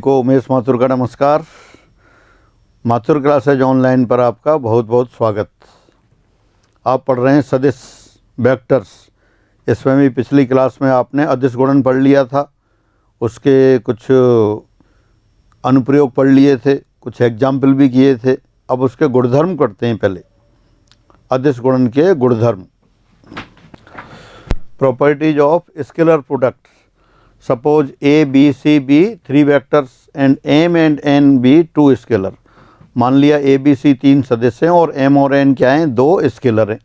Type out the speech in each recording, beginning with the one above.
को उमेश माथुर का नमस्कार। माथुर क्लासेज ऑनलाइन पर आपका बहुत बहुत स्वागत। आप पढ़ रहे हैं सदिश वेक्टर्स। इसमें भी पिछली क्लास में आपने अदिश गुणन पढ़ लिया था, उसके कुछ अनुप्रयोग पढ़ लिए थे, कुछ एग्जाम्पल भी किए थे। अब उसके गुणधर्म करते हैं। पहले अदिश गुणन के गुणधर्म। Properties of scalar product. Suppose A B C be 3 vectors and M and N be 2 scalar. मान लिया ए बी सी 3 सदिश हैं और एम और एन क्या हैं, 2 स्केलर हैं।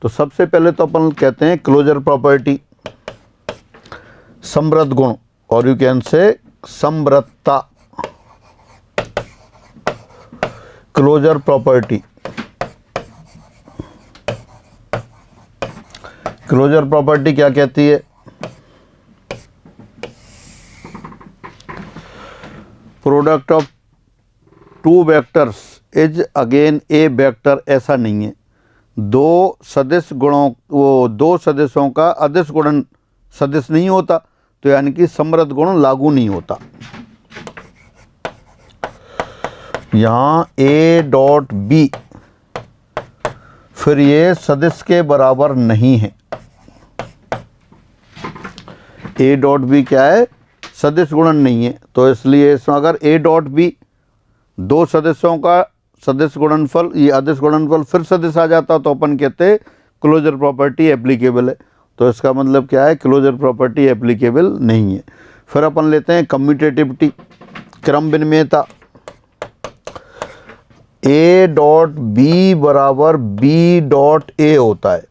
तो सबसे पहले तो अपन कहते हैं क्लोजर प्रॉपर्टी, समृद्ध गुण, और यू कैन से समृद्धता। क्लोजर प्रॉपर्टी, क्लोजर प्रॉपर्टी क्या कहती है? Product of 2 vectors is again a vector. ऐसा नहीं है, 2 सदिश गुणों, वो 2 सदिशों का अदिश गुणन सदिश नहीं होता, तो यानी कि समृद्ध गुण लागू नहीं होता। यहाँ ए डॉट बी फिर ये सदिश के बराबर नहीं है। ए डॉट बी क्या है? सदिश गुणन नहीं है। तो इसलिए इसमें अगर ए डॉट बी 2 सदस्यों का सदिश गुणनफल, ये अदिश गुणनफल फिर सदिश आ जाता तो अपन कहते क्लोजर प्रॉपर्टी एप्लीकेबल है। तो इसका मतलब क्या है? क्लोजर प्रॉपर्टी एप्लीकेबल नहीं है। फिर अपन लेते हैं कम्यूटेटिविटी, क्रम विनिमयता। ए डॉट बी बराबर बी डॉट ए होता है।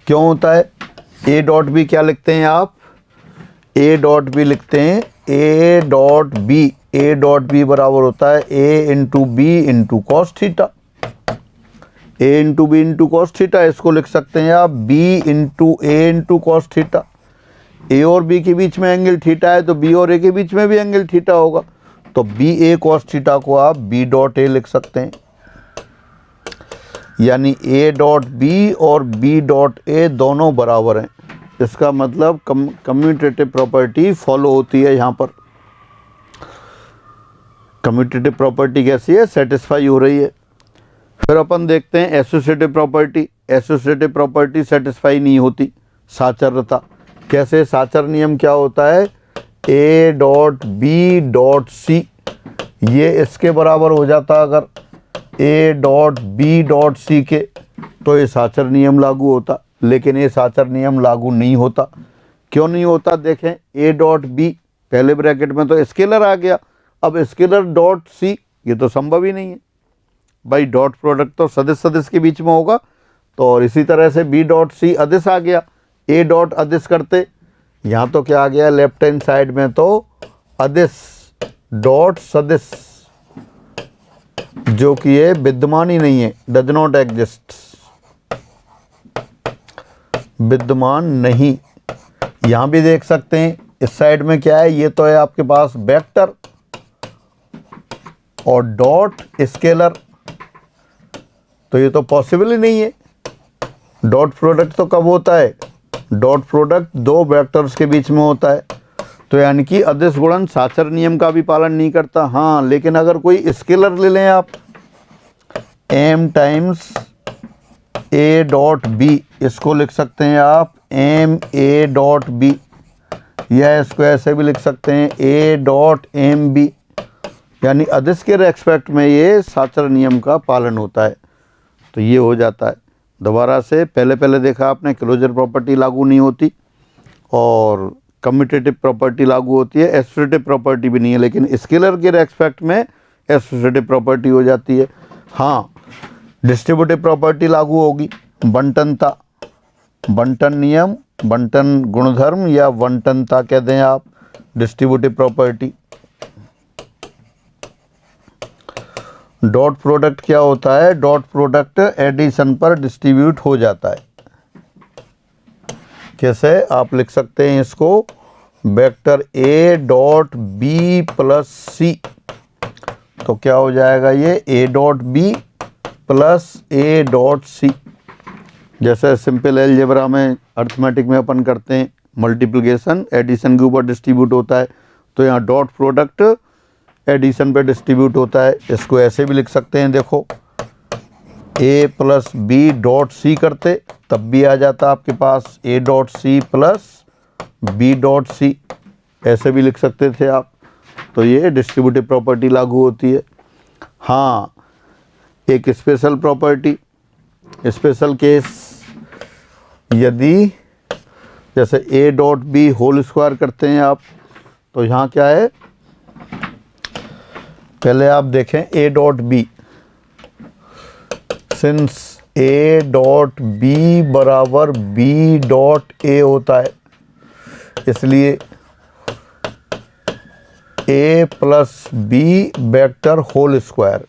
क्यों होता है? ए डॉट बी क्या लिखते हैं आप? ए डॉट बी लिखते हैं A dot B. A dot B बराबर होता है A into B into cos theta. A into B into cos theta, इसको लिख सकते हैं आप B into A into cos theta. A और बी के बीच में एंगल थीटा है, तो बी और ए के बीच में भी एंगल थीटा होगा, तो बी ए कॉस थीटा को आप बी डॉट ए लिख सकते हैं। यानी ए डॉट बी और बी डॉट ए दोनों बराबर हैं। इसका मतलब कम्यूटेटिव प्रॉपर्टी फॉलो होती है। यहाँ पर कम्यूटेटिव प्रॉपर्टी कैसी है? सेटिस्फाई हो रही है। फिर अपन देखते हैं associative property. Associative property satisfy नहीं होती। साचर्यता कैसे? साचर नियम क्या होता है? A dot B dot C, ये इसके बराबर हो जाता अगर A dot B dot C के, तो ये साचर नियम लागू होता। लेकिन ये साचर नियम लागू नहीं होता। क्यों नहीं होता? देखें, ए डॉट बी पहले ब्रैकेट में तो स्केलर आ गया, अब स्केलर डॉट सी, ये तो संभव ही नहीं है भाई। डॉट प्रोडक्ट तो सदिश सदिश के बीच में होगा। तो और इसी तरह से बी डॉट सी अदिश आ गया, ए डॉट अदिश करते, यहाँ तो क्या आ गया? लेफ्ट हैंड साइड में तो अदिश डॉट सदिश, जो कि ये विद्यमान ही नहीं है, डज नॉट एग्जिस्ट, विद्यमान नहीं। यहां भी देख सकते हैं इस साइड में क्या है? ये तो है आपके पास वेक्टर और डॉट स्केलर, तो ये तो पॉसिबल ही नहीं है। डॉट प्रोडक्ट तो कब होता है? डॉट प्रोडक्ट 2 वेक्टर्स के बीच में होता है। तो यानी कि अदिश गुणन साचर नियम का भी पालन नहीं करता। हाँ, लेकिन अगर कोई स्केलर ले लें आप, M times A dot B, इसको लिख सकते हैं आप एम ए डॉट बी, या इसको ऐसे भी लिख सकते हैं ए डॉट एम बी। यानी अदिश के रेस्पेक्ट में ये साचर नियम का पालन होता है। तो ये हो जाता है। दोबारा से पहले देखा आपने, क्लोजर प्रॉपर्टी लागू नहीं होती और कम्यूटेटिव प्रॉपर्टी लागू होती है। एसोसिएटिव प्रॉपर्टी भी नहीं है, लेकिन स्केलर के रेस्पेक्ट में एसोसिएटिव प्रॉपर्टी हो जाती है। हाँ, डिस्ट्रीब्यूटिव प्रॉपर्टी लागू होगी। बंटनता, बंटन नियम, बंटन गुणधर्म या बंटनता कह दें आप, डिस्ट्रीब्यूटिव प्रॉपर्टी। डॉट प्रोडक्ट क्या होता है? डॉट प्रोडक्ट एडिशन पर डिस्ट्रीब्यूट हो जाता है। कैसे? आप लिख सकते हैं इसको vector A dot B plus C, तो क्या हो जाएगा ये? A dot B plus A dot C. जैसे सिंपल अलजेब्रा में, अर्थमेटिक में अपन करते हैं मल्टीप्लिकेशन, एडिशन के ऊपर डिस्ट्रीब्यूट होता है, तो यहाँ डॉट प्रोडक्ट एडिशन पे डिस्ट्रीब्यूट होता है। इसको ऐसे भी लिख सकते हैं, देखो A plus B dot C करते तब भी आ जाता आपके पास A dot C plus B dot C, ऐसे भी लिख सकते थे आप। तो ये डिस्ट्रीब्यूटिव प्रॉपर्टी लागू होती है। हाँ, एक स्पेशल प्रॉपर्टी, स्पेशल केस, यदि जैसे A dot B whole square करते हैं आप, तो यहाँ क्या है, पहले आप देखें A dot B, since A dot B बराबर बी डॉट ए होता है, इसलिए A plus B vector whole square,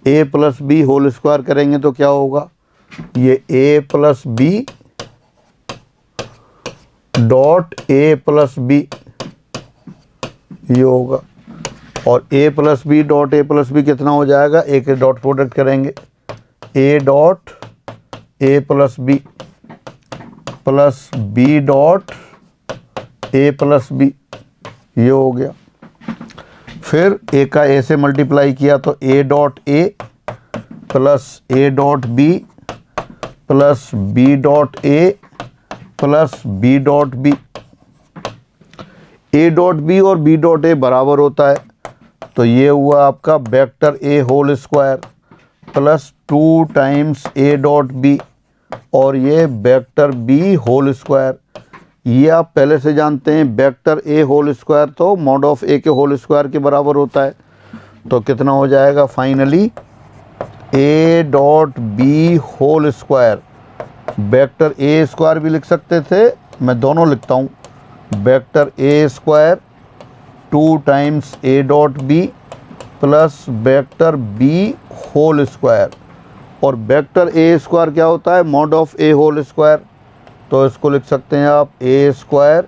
A plus B whole square करेंगे तो क्या होगा, ये A plus B dot A plus B ये होगा, और A plus B dot A plus B कितना हो जाएगा, एक डॉट प्रोडक्ट करेंगे, A dot A plus B dot A plus B, ये हो गया। फिर ए का ए से मल्टीप्लाई किया तो A dot A plus A dot B plus B dot A plus B dot B. A dot B और बी डॉट ए बराबर होता है, तो ये हुआ आपका vector A whole square plus 2 times A dot B, और ये वेक्टर बी होल स्क्वायर। ये आप पहले से जानते हैं, वेक्टर ए होल स्क्वायर तो मॉड ऑफ ए के होल स्क्वायर के बराबर होता है। तो कितना हो जाएगा finally, A dot B whole square, vector A square भी लिख सकते थे, मैं दोनों लिखता हूँ, vector A square 2 times A dot B plus vector B whole square, और वेक्टर ए स्क्वायर क्या होता है, mod of A whole square, तो इसको लिख सकते हैं आप A square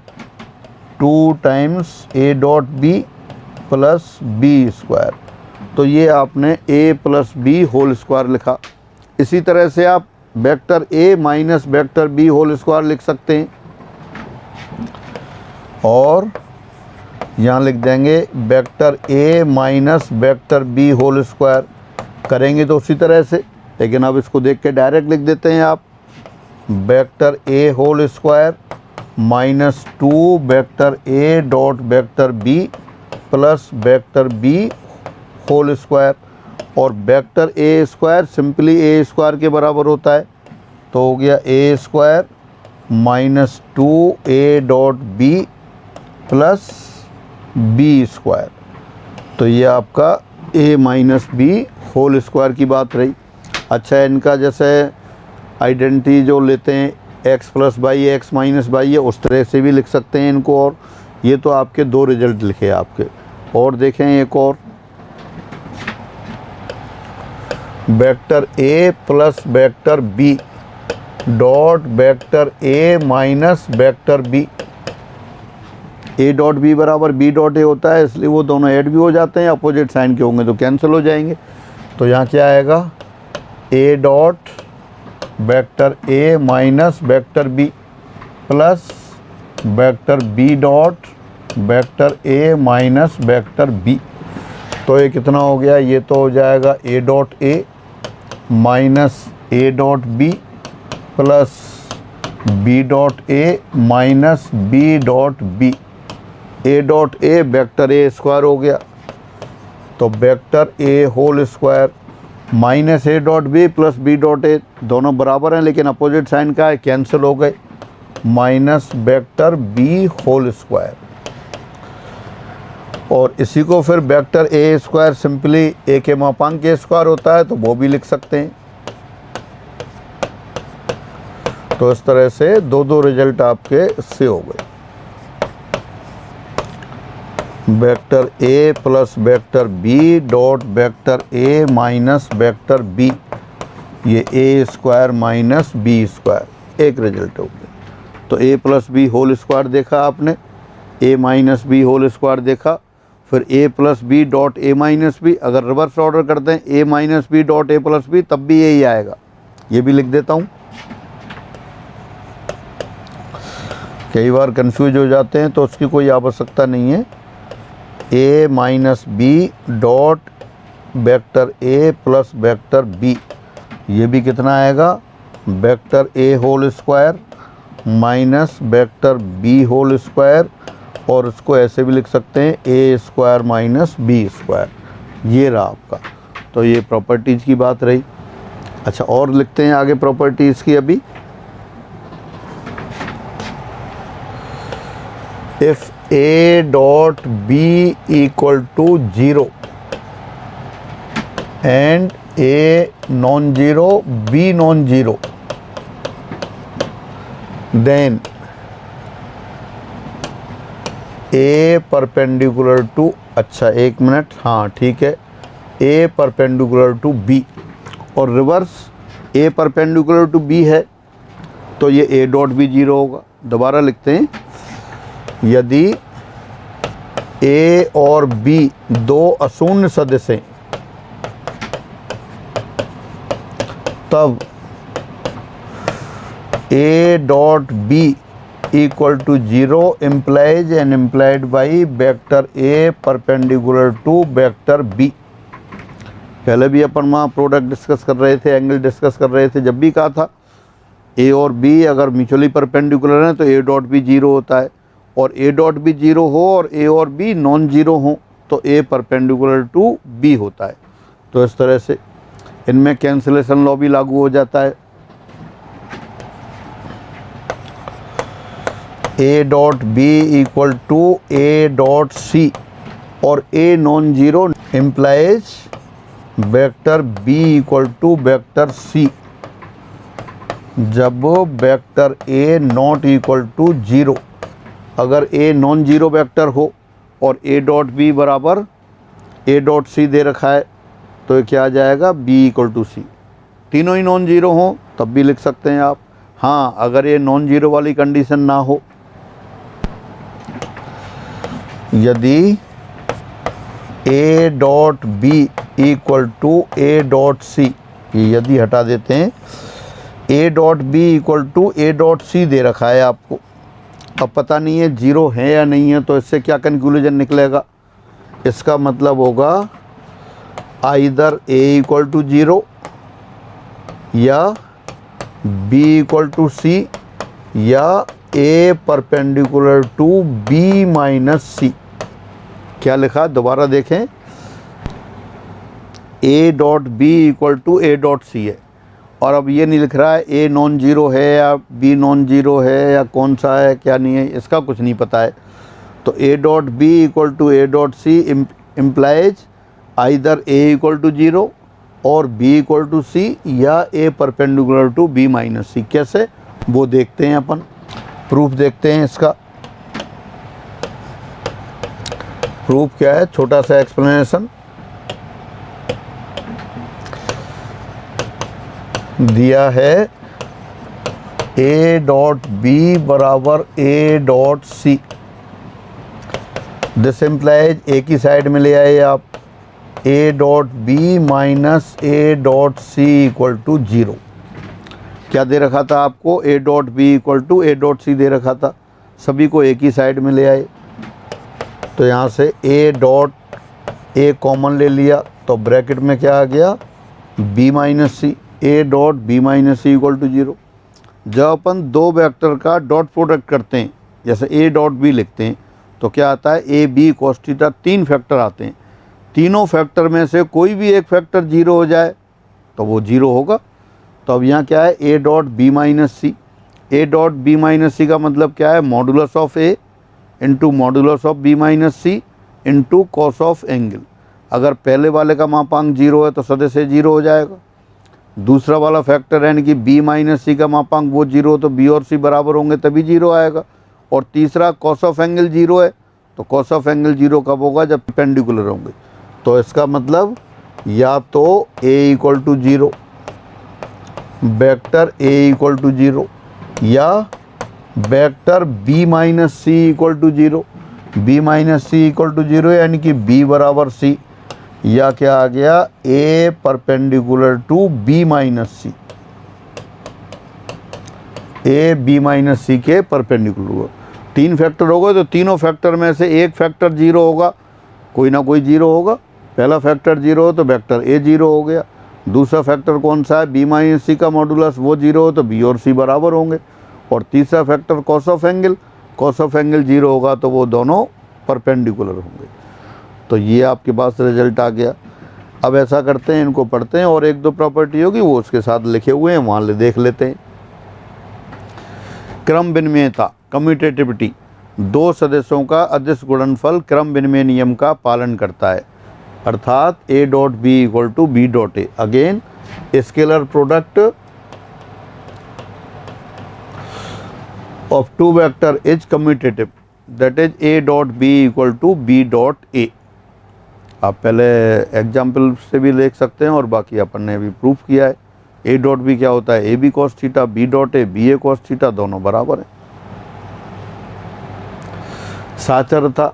2 times A dot B plus B square. तो ये आपने A plus B whole square लिखा। इसी तरह से आप vector A minus vector B whole square लिख सकते हैं, और यहाँ लिख देंगे vector A minus vector B whole square, करेंगे तो उसी तरह से, लेकिन अब इसको देख के डायरेक्ट लिख देते हैं आप, vector A whole square minus 2 vector A dot vector B plus vector B whole square, और vector A square simply A square के बराबर होता है, तो हो गया A square minus 2 A dot B plus B square. तो ये आपका A minus B whole square की बात रही। अच्छा, इनका जैसे आइडेंटिटी जो लेते हैं x plus by x minus by है, उस तरह से भी लिख सकते हैं इनको। और ये तो आपके 2 रिजल्ट लिखे आपके, और देखें एक और, vector A plus vector B dot vector A minus vector B, A dot B बराबर बी डॉट ए होता है, इसलिए वो दोनों ऐड भी हो जाते हैं, अपोजिट साइन के होंगे तो कैंसिल हो जाएंगे। तो यहाँ क्या आएगा, A dot vector A minus vector B plus vector B dot vector A minus vector B. तो ये कितना हो गया, ये तो हो जाएगा A dot A minus A dot B plus B dot A minus B dot B. A dot A vector A square हो गया, तो vector A whole square minus A dot B plus B dot A, दोनों बराबर हैं लेकिन opposite sign का है, cancel हो गए, minus vector B whole square. और इसी को फिर vector A square simply A के मापांक के स्क्वायर होता है, तो वो भी लिख सकते हैं। तो इस तरह से 2 रिजल्ट आपके इससे हो गए, vector A plus vector B dot vector A minus vector B, ये A square minus B square, एक रिजल्ट हो गया। तो A plus B whole square देखा आपने, A minus B whole square देखा, फिर A plus B dot A minus B, अगर रिवर्स ऑर्डर करते हैं A minus B dot A plus B तब भी यही आएगा, ये भी लिख देता हूँ। कई बार कंफ्यूज हो जाते हैं तो उसकी कोई आवश्यकता नहीं है, A minus B dot vector A plus vector B, ये भी कितना आएगा, vector A whole square minus vector B whole square, और इसको ऐसे भी लिख सकते हैं A square minus B square. ये रहा आपका। तो ये प्रॉपर्टीज़ की बात रही। अच्छा, और लिखते हैं आगे प्रॉपर्टीज़ की अभी। If A dot B equal to 0 and A non zero B non zero, then A perpendicular to, अच्छा एक मिनट, हाँ ठीक है, ए परपेंडिकुलर टू बी, और reverse A perpendicular to B है तो ये ए डॉट बी 0 होगा। दोबारा लिखते हैं, यदि ए और बी दो अशून्य सदिश हैं तब A dot B equal to 0 implies and implied by vector A perpendicular to vector B. पहले भी अपन वहाँ प्रोडक्ट डिस्कस कर रहे थे, एंगल डिस्कस कर रहे थे, जब भी कहा था ए और बी अगर म्यूचुअली परपेंडिकुलर हैं तो ए डॉट बी 0 होता है, और ए डॉट बी 0 हो और ए और बी नॉन जीरो हो तो ए परपेंडिकुलर टू बी होता है। तो इस तरह से इनमें कैंसिलेशन लॉ भी लागू हो जाता है। A dot B equal to A dot C, और A non zero implies vector B equal to vector C जब vector A not equal to 0। अगर ए नॉन जीरो वेक्टर हो और ए डॉट बी बराबर ए डॉट सी दे रखा है तो ये क्या आ जाएगा, बी इक्वल टू सी। तीनों ही नॉन जीरो हों तब भी लिख सकते हैं आप। हाँ, अगर ये नॉन जीरो वाली कंडीशन ना हो, यदि A dot B equal to A dot C, ये यदि हटा देते हैं, A dot B equal to A dot C दे रखा है आपको, अब पता नहीं है 0 है या नहीं है, तो इससे क्या कंक्लूजन निकलेगा, इसका मतलब होगा आइदर ए इक्वल टू 0 या बी इक्वल टू सी या A perpendicular to B minus C. क्या लिखा, दोबारा देखें, A dot B equal to A dot C है, और अब ये नहीं लिख रहा है ए नॉन जीरो है या बी नॉन जीरो है या कौन सा है क्या नहीं है, इसका कुछ नहीं पता है। तो A dot B equal to A dot C implies either A equal to 0 और बी इक्वल टू सी या A perpendicular to B minus C. कैसे, वो देखते हैं अपन, प्रूफ देखते हैं इसका। प्रूफ क्या है, छोटा सा एक्सप्लेनेशन दिया है, ए डॉट बी बराबर A dot C, this implies एक ही साइड में ले आए आप, A dot B minus A dot C equal to 0। क्या दे रखा था आपको, A dot B equal to A dot C दे रखा था, सभी को एक ही साइड में ले आए, तो यहाँ से ए डॉट ए कॉमन ले लिया तो ब्रैकेट में क्या आ गया, B minus C, A dot B minus C equal to 0। जब अपन दो वेक्टर का डॉट प्रोडक्ट करते हैं, जैसे ए डॉट बी लिखते हैं, तो क्या आता है, A B cos theta, 3 factor आते हैं, तीनों फैक्टर में से कोई भी एक फैक्टर 0 हो जाए तो वो 0 होगा। तो अब यहाँ क्या है, A dot B minus C, A dot B minus C का मतलब क्या है, modulus of A into modulus of B minus C into cos of angle. अगर पहले वाले का मापांक 0 है तो सदिश से 0 हो जाएगा, दूसरा वाला फैक्टर यानी कि बी माइनस सी का मापांक वो 0 तो बी और सी बराबर होंगे तभी 0 आएगा, और तीसरा कॉस ऑफ एंगल 0 है तो कॉस ऑफ एंगल 0 कब होगा, जब परपेंडिकुलर होंगे। तो इसका मतलब या तो A equal to 0 vector A equal to 0 या vector B minus C equal to 0, B minus C equal to 0 यानी कि बी बराबर सी, या क्या आ गया, A perpendicular to B minus C, A B minus C के परपेंडिकुलर। 3 फैक्टर हो गए तो तीनों फैक्टर में से एक फैक्टर 0 होगा, कोई ना कोई जीरो होगा। पहला फैक्टर जीरो हो तो वेक्टर ए जीरो हो गया। दूसरा फैक्टर कौन सा है, बी माइनस सी का मॉडुलस, वो जीरो हो तो बी और सी बराबर होंगे। और तीसरा factor cos of angle zero होगा तो वो दोनों परपेंडिकुलर होंगे। तो ये आपके पास रिजल्ट आ गया। अब ऐसा करते हैं, इनको पढ़ते हैं और एक दो प्रॉपर्टी होगी वो उसके साथ लिखे हुए हैं, वहाँ ले देख लेते हैं। क्रम विनिमयता, कम्यूटेटिविटी, दो सदस्यों का अदिश गुणनफल क्रम विनिमय नियम का पालन करता है, अर्थात A dot B equal to B dot A. Again scalar product of two vector is commutative, that is A dot B equal to B dot A. आप पहले एग्जाम्पल से भी देख सकते हैं और बाकी अपन ने भी प्रूफ किया है। ए डॉट बी क्या होता है, A B cos theta, B dot A B A cos theta, दोनों बराबर है। साचरता,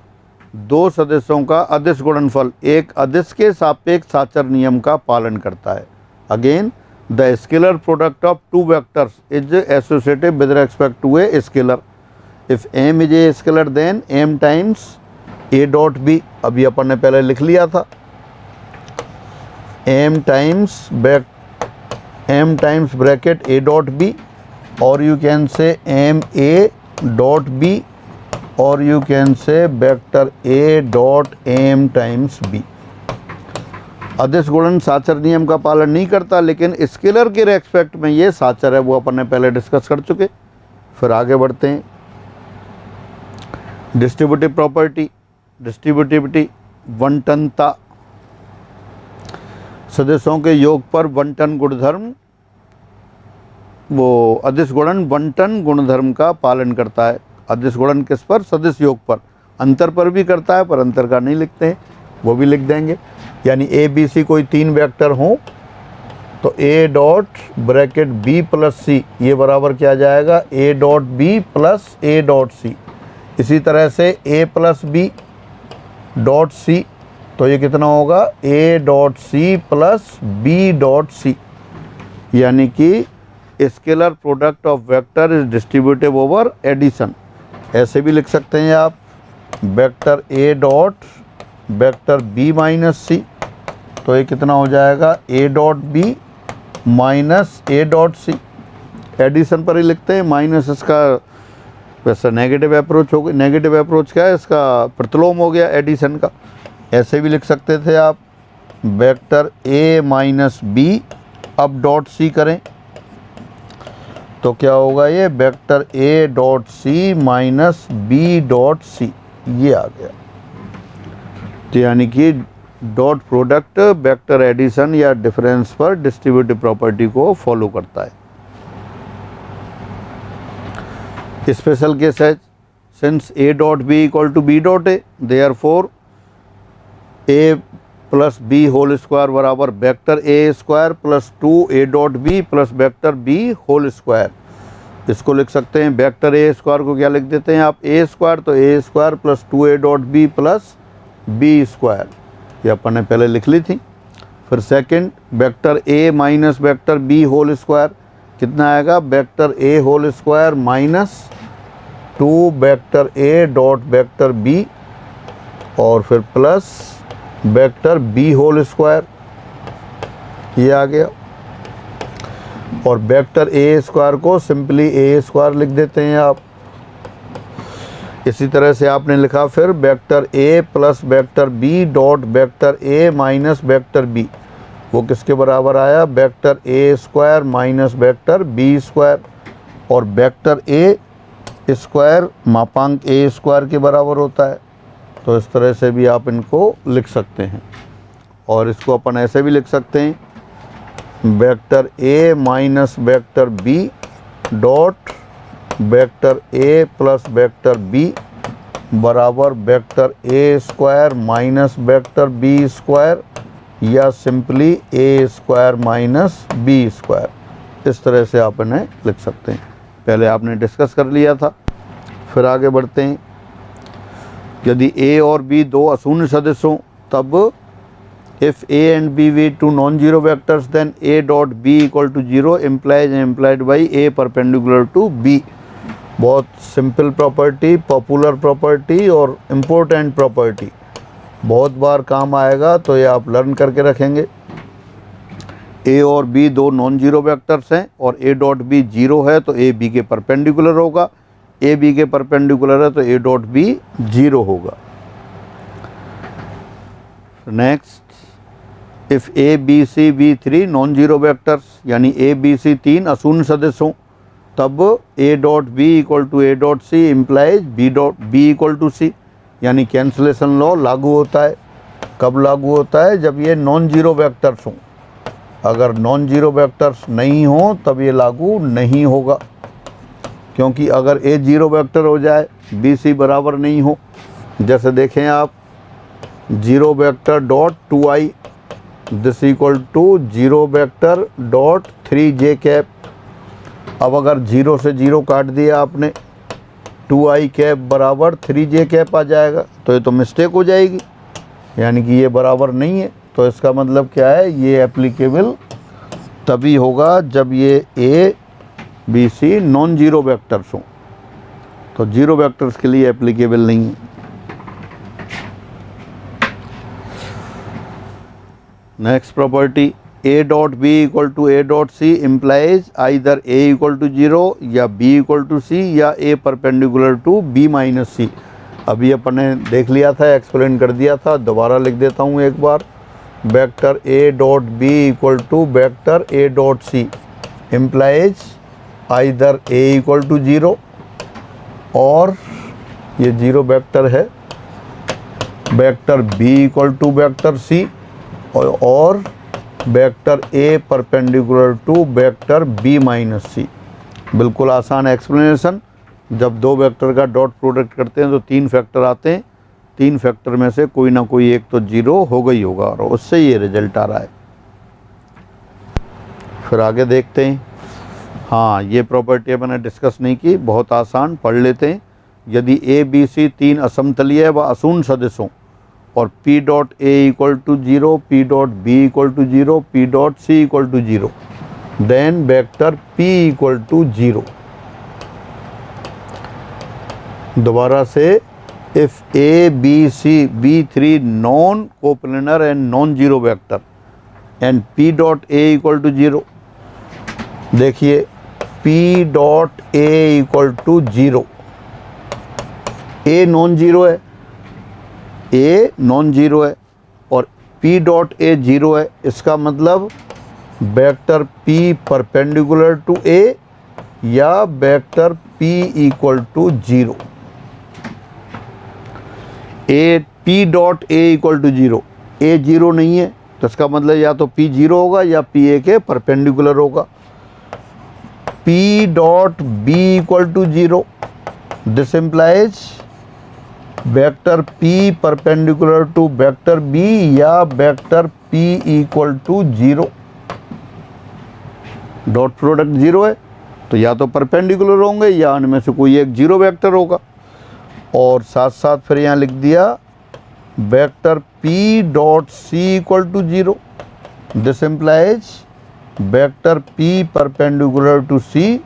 दो सदस्यों का अदिश गुणनफल एक अदिश के सापेक्ष साचर नियम का पालन करता है। Again the scalar product of two vectors is associative with respect to a scalar. If M is a scalar then M times A dot B, अभी अपन ने पहले लिख लिया था, M times bracket A dot B, और you can say M A dot B, और you can say vector A dot M times B. अदिश गुणन साचर नियम का पालन नहीं करता, लेकिन स्केलर के रेस्पेक्ट में ये साचर है, वो अपन ने पहले डिस्कस कर चुके। फिर आगे बढ़ते हैं। डिस्ट्रीब्यूटिव प्रॉपर्टी, डिस्ट्रीब्यूटिविटी, वंटनता, सदस्यों के योग पर वंटन गुणधर्म, वो अदिश गुणन वंटन गुणधर्म का पालन करता है। अदिश गुणन किस पर, सदिश योग पर। अंतर पर भी करता है, पर अंतर का नहीं लिखते हैं, वो भी लिख देंगे। यानी ए बी सी कोई तीन वेक्टर हों तो A dot bracket B plus C, ये बराबर क्या जाएगा, A dot B plus A dot C. इसी तरह से A plus B dot C, तो ये कितना होगा, A dot C plus B dot C. यानी कि scalar product of vector is distributive over addition. ऐसे भी लिख सकते हैं आप, vector A dot vector B minus C, तो ये कितना हो जाएगा, A dot B minus A dot C. Addition पर ही लिखते हैं, माइनस इसका वैसा नेगेटिव अप्रोच हो गया। नेगेटिव अप्रोच क्या है, इसका प्रतिलोम हो गया एडिशन का। ऐसे भी लिख सकते थे आप, वेक्टर ए माइनस बी, अब डॉट सी करें तो क्या होगा, ये vector A dot C minus B dot C, ये आ गया। तो यानी कि डॉट प्रोडक्ट वेक्टर एडिशन या डिफरेंस पर डिस्ट्रीब्यूटिव प्रॉपर्टी को फॉलो करता है। स्पेशल केस है, since A dot B equal to B dot A, therefore A plus B whole square बराबर vector A square plus 2 A dot B plus vector B whole square. इसको लिख सकते हैं, vector A square को क्या लिख देते हैं आप, ए स्क्वायर, तो A square plus 2 A dot B plus B square, ये अपन ने पहले लिख ली थी। फिर second, vector A minus vector B whole square, कितना आएगा, vector A whole square minus 2 vector A dot vector B, और फिर plus vector B whole square, ये आ गया। और वेक्टर ए स्क्वायर को सिंपली ए स्क्वायर लिख देते हैं आप। इसी तरह से आपने लिखा फिर vector A plus vector B dot vector A minus vector B, वो किसके बराबर आया, vector A square minus vector B square. और वेक्टर ए स्क्वायर मापांक ए स्क्वायर के बराबर होता है, तो इस तरह से भी आप इनको लिख सकते हैं। और इसको अपन ऐसे भी लिख सकते हैं, vector A minus vector B dot vector A plus vector B बराबर vector A square minus vector B square, या simply A square minus B square. इस तरह से आप इन्हें लिख सकते हैं, पहले आपने डिस्कस कर लिया था। फिर आगे बढ़ते हैं। यदि ए और बी दो अशून्य सदस्य हों तब if a and b be two non-zero vectors then a dot b equal to 0 implies and implied by a perpendicular to b। बहुत सिंपल प्रॉपर्टी, पॉपुलर प्रॉपर्टी और इम्पोर्टेंट प्रॉपर्टी। बहुत बार काम आएगा, तो ये आप लर्न करके रखेंगे। ए और बी दो नॉन जीरो वेक्टर्स हैं और ए डॉट बी जीरो है तो ए बी के परपेंडिकुलर होगा, ए बी के परपेंडिकुलर है तो ए डॉट बी जीरो होगा। Next, if A B C be three non zero vectors, यानी ए बी सी तीन अशून्य सदिश हों, तब A dot B equal to A dot C implies B dot B equal to C, यानी cancellation law लागू होता है। कब लागू होता है? जब ये नॉन जीरो वेक्टर्स हों। अगर नॉन जीरो वेक्टर्स नहीं हो तब ये लागू नहीं होगा, क्योंकि अगर ए जीरो वेक्टर हो जाए, बी सी बराबर नहीं हो, जैसे देखें आप, zero vector dot 2i this equal to zero vector dot 3j cap. अब अगर जीरो से जीरो काट दिया आपने, 2i कैप बराबर 3j कैप आ जाएगा, तो ये तो मिस्टेक हो जाएगी, यानी कि ये बराबर नहीं है। तो इसका मतलब क्या है? ये एप्लीकेबल तभी होगा जब ये A B C non zero vectors हों, तो जीरो वेक्टर्स के लिए एप्लीकेबल नहीं है। Next property, A dot B equal to A dot C implies either A equal to zero या बी इक्वल टू सी या A perpendicular to B minus C. अभी अपन ने देख लिया था, एक्सप्लेन कर दिया था, दोबारा लिख देता हूँ एक बार। Vector A dot B equal to vector A dot C implies either A equal to zero, और ये जीरो वेक्टर है, vector B equal to vector C, और vector A perpendicular to vector B minus C. बिल्कुल आसान explanation. जब दो vector का dot product करते हैं तो तीन फैक्टर आते हैं, तीन फैक्टर में से कोई ना कोई एक तो जीरो होगा ही होगा, और उससे ये रिजल्ट आ रहा है। फिर आगे देखते हैं। हाँ, ये प्रॉपर्टी मैंने डिस्कस नहीं की, बहुत आसान, पढ़ लेते हैं। यदि ए बी सी तीन असमतलीय व अशून्य सदिश हों और P dot A equal to zero, P dot B equal to zero, P dot C equal to zero, then vector P equal to zero. दोबारा से, if A B C be three non coplanar and non zero vector and P dot A equal to zero, देखिए P dot A equal to zero, A non zero है, A non zero है और P dot ए zero है, इसका मतलब vector P perpendicular to A या vector P equal to zero. A P dot A equal to zero, A zero नहीं है तो इसका मतलब या तो P जीरो होगा या P ए के परपेंडिकुलर होगा। P dot B equal to zero, this implies vector P perpendicular to vector B या vector P equal to zero. Dot product zero है तो या तो परपेंडिकुलर होंगे या उनमें से कोई एक जीरो वेक्टर होगा। और साथ साथ फिर यहाँ लिख दिया vector P dot C equal to zero, this implies vector P perpendicular to C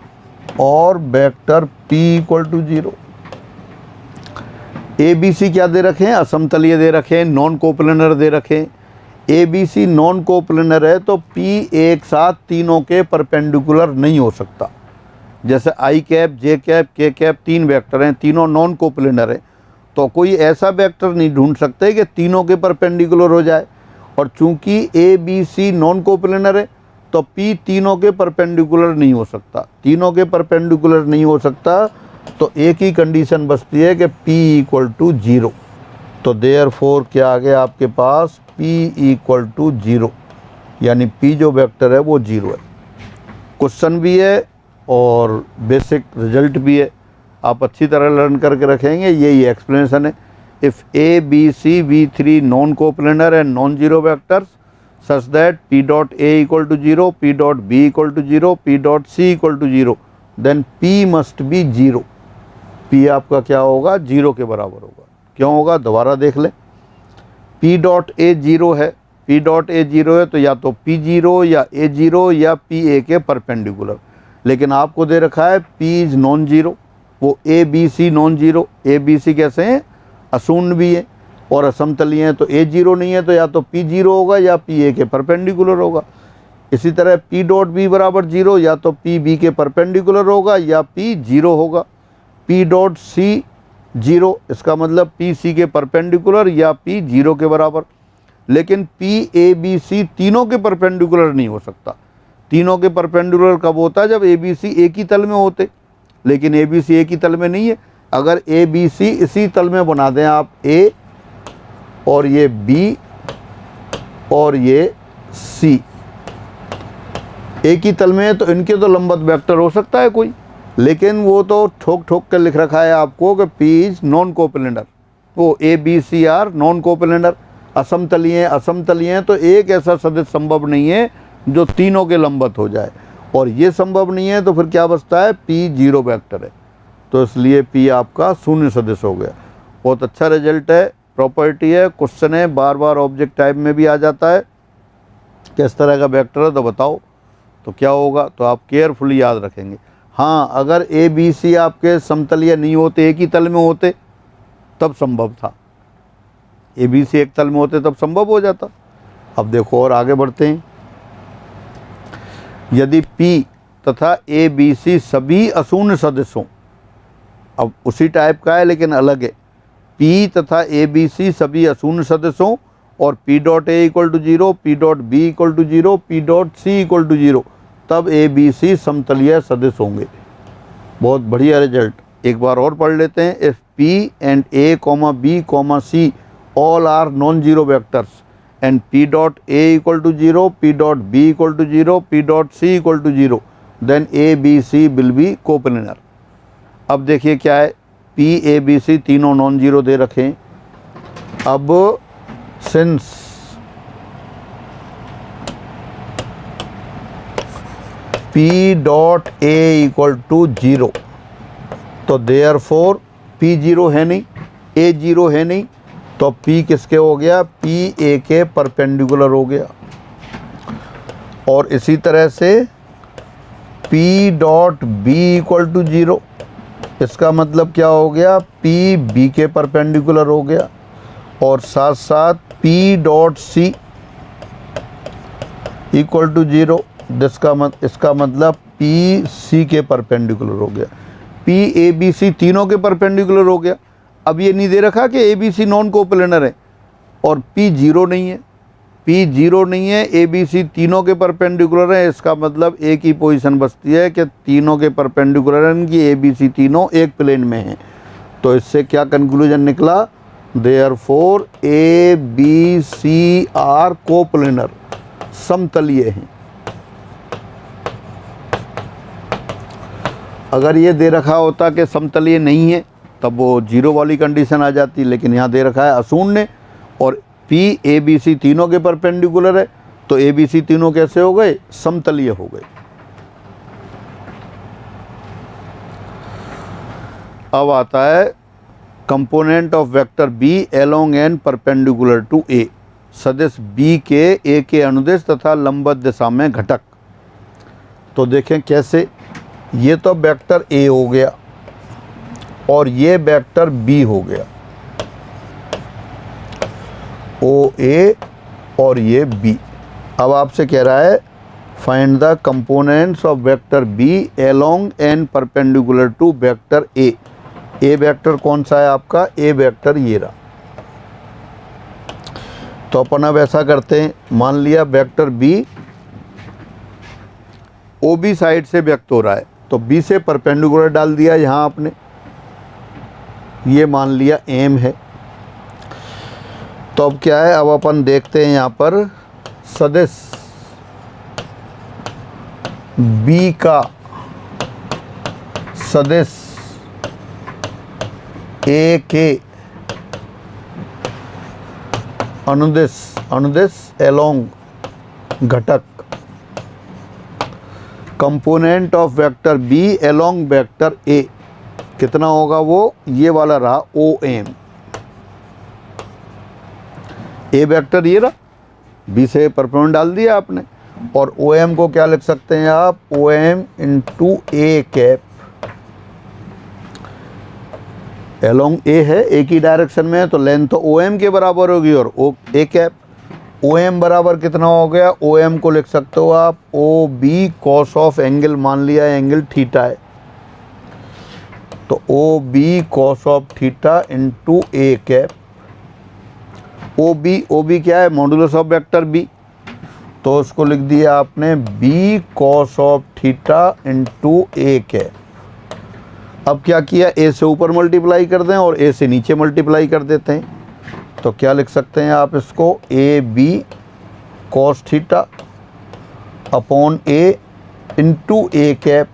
और vector P equal to zero. A B C क्या दे रखे हैं? असमतलीय दे रखे हैं, नॉन कोप्लेनर दे रखे हैं। A B C non coplanar है तो P एक साथ तीनों के परपेंडिकुलर नहीं हो सकता। जैसे आई कैप, जे कैप, के कैप तीन वेक्टर हैं, तीनों नॉन कोप्लेनर हैं, तो कोई ऐसा वेक्टर नहीं ढूंढ सकते कि तीनों के परपेंडिकुलर हो जाए। और चूंकि A B C non coplanar है तो P तीनों के परपेंडिकुलर नहीं हो सकता। तीनों के परपेंडिकुलर नहीं हो सकता तो एक ही कंडीशन बचती है कि P इक्वल टू जीरो। तो देयरफॉर क्या आ गया आपके पास? P इक्वल टू जीरो, यानी P जो वेक्टर है वो जीरो है। क्वेश्चन भी है और बेसिक रिजल्ट भी है, आप अच्छी तरह लर्न करके रखेंगे। यही एक्सप्लेनेशन है। If A B C be three non coplanar and non zero vectors such that P dot A equal to zero, P dot B equal to zero, P dot C equal to zero, then P must be zero. P आपका क्या होगा? Zero के बराबर होगा। क्यों होगा? दोबारा देख लें। P डॉट ए जीरो है, P डॉट ए जीरो है तो या तो P जीरो या A जीरो या P ए के परपेंडिकुलर। लेकिन आपको दे रखा है P इज नॉन जीरो, वो A B C non zero. A B C कैसे हैं? अशून्य भी है, और असमतलीय हैं तो ए जीरो नहीं है, तो या तो पी जीरो होगा या पी ए के परपेंडिकुलर होगा। इसी तरह पी डॉट बी बराबर जीरो, या तो पी बी के परपेंडिकुलर होगा या पी जीरो होगा। पी डॉट सी जीरो, इसका मतलब पी सी के परपेंडिकुलर या पी जीरो के बराबर। लेकिन पी ए बी सी तीनों के परपेंडिकुलर नहीं हो सकता। तीनों के परपेंडिकुलर कब होता है? जब ए बी सी एक ही तल में होते, लेकिन ए बी सी एक ही तल में नहीं है। अगर ए बी सी इसी तल में बना दें आप, ए और ये बी और ये सी एक ही तल में है, तो इनके तो लंबवत वेक्टर हो सकता है कोई, लेकिन वो तो ठोक ठोक कर लिख रखा है आपको कि पी इज नॉन कोप्लेनर। वो A B C are non coplanar, असमतलीय असमतलीय हैं, तो एक ऐसा सदिश संभव नहीं है जो तीनों के लंबवत हो जाए, और ये संभव नहीं है, तो फिर क्या बचता है? पी जीरो वेक्टर है, तो इसलिए पी आपका शून्य सदिश हो गया। बहुत अच्छा रिजल्ट है, प्रॉपर्टी है, क्वेश्चन है, बार बार ऑब्जेक्ट टाइप में भी आ जाता है। किस तरह का वेक्टर है तो बताओ, तो क्या होगा? तो आप केयरफुली याद रखेंगे। हाँ, अगर ए बी सी आपके समतलीय नहीं होते, एक ही तल में होते, तब संभव था। ए बी सी एक तल में होते तब संभव हो जाता। अब देखो और आगे बढ़ते हैं। यदि P तथा ए बी सी सभी अशून्य सदिश हों, अब उसी टाइप का है लेकिन अलग है। P तथा ए बी सी सभी अशून्य सदिश हों और P dot A equal to zero, P dot B equal to zero, P dot C equal to zero, तब ए बी सी समतलीय सदिश होंगे। बहुत बढ़िया रिजल्ट। एक बार और पढ़ लेते हैं। If P and A, B, C all are non-zero vectors and P dot A equal to 0, P dot B equal to 0, P dot C equal to 0, then A, B, C will be coplanar। अब देखिए क्या है, P, A, B, C तीनों non zero दे रखे हैं। अब since P dot A equal to 0, तो देयर फोर P जीरो है नहीं, A जीरो है नहीं, तो P किसके हो गया? P A के परपेंडिकुलर हो गया। और इसी तरह से P dot B equal to 0, इसका मतलब क्या हो गया? P B के परपेंडिकुलर हो गया। और साथ साथ P dot C equal to 0, इसका मतलब P C के परपेंडिकुलर हो गया। P A B C तीनों के परपेंडिकुलर हो गया। अब ये नहीं दे रखा कि A B C non coplanar है और P जीरो नहीं है, P जीरो नहीं है, ए बी सी तीनों के परपेंडिकुलर है। इसका मतलब एक ही पोजीशन बचती है कि तीनों के परपेंडिकुलर हैं कि ए बी सी तीनों एक प्लेन में हैं। तो इससे क्या कंक्लूजन निकला? Therefore A B C are coplanar, समतलीय हैं। अगर ये दे रखा होता कि समतलीय नहीं है, तब वो जीरो वाली कंडीशन आ जाती, लेकिन यहाँ दे रखा है अशून्य और P A B C तीनों के परपेंडिकुलर है, तो A B C तीनों कैसे हो गए? समतलीय हो गए। अब आता है component of vector B along n perpendicular to A, सदिश B के A के अनुदिश तथा लंबवत दिशा में घटक। तो देखें कैसे, ये तो वेक्टर A हो गया और ये वेक्टर B हो गया, OA और ये B। अब आपसे कह रहा है find the components of vector B along n perpendicular to vector A। A vector कौन सा है आपका? A वेक्टर ये रहा। तो अपन अब ऐसा करते हैं, मान लिया वेक्टर B OB साइड से व्यक्त हो रहा है, तो B से परपेंडिकुलर डाल दिया यहाँ आपने, ये मान लिया M है। तो अब क्या है, अब अपन देखते हैं यहाँ पर सदिश B का सदिश A के अनुदिश एलोंग घटक, component of vector B along vector A कितना होगा? वो ये वाला रहा OM। A वेक्टर ये रहा, B से परपेंडिकुलर डाल दिया आपने, और OM को क्या लिख सकते हैं आप? OM into A cap. Along A है, एक ही डायरेक्शन में है, तो लेंथ तो ओ एम के बराबर होगी और ओ ए कैप। ओ एम बराबर कितना हो गया, ओ एम को लिख सकते हो आप O B cos of angle, मान लिया एंगल थीटा है, तो O B cos of theta into A cap. O B क्या है, मॉडुलस ऑफ वेक्टर बी, तो उसको लिख दिया आपने B cos of theta into A cap. अब क्या किया, ए से ऊपर मल्टीप्लाई कर दें और ए से नीचे मल्टीप्लाई कर देते हैं, तो क्या लिख सकते हैं आप इसको, A B cos theta upon A into A cap,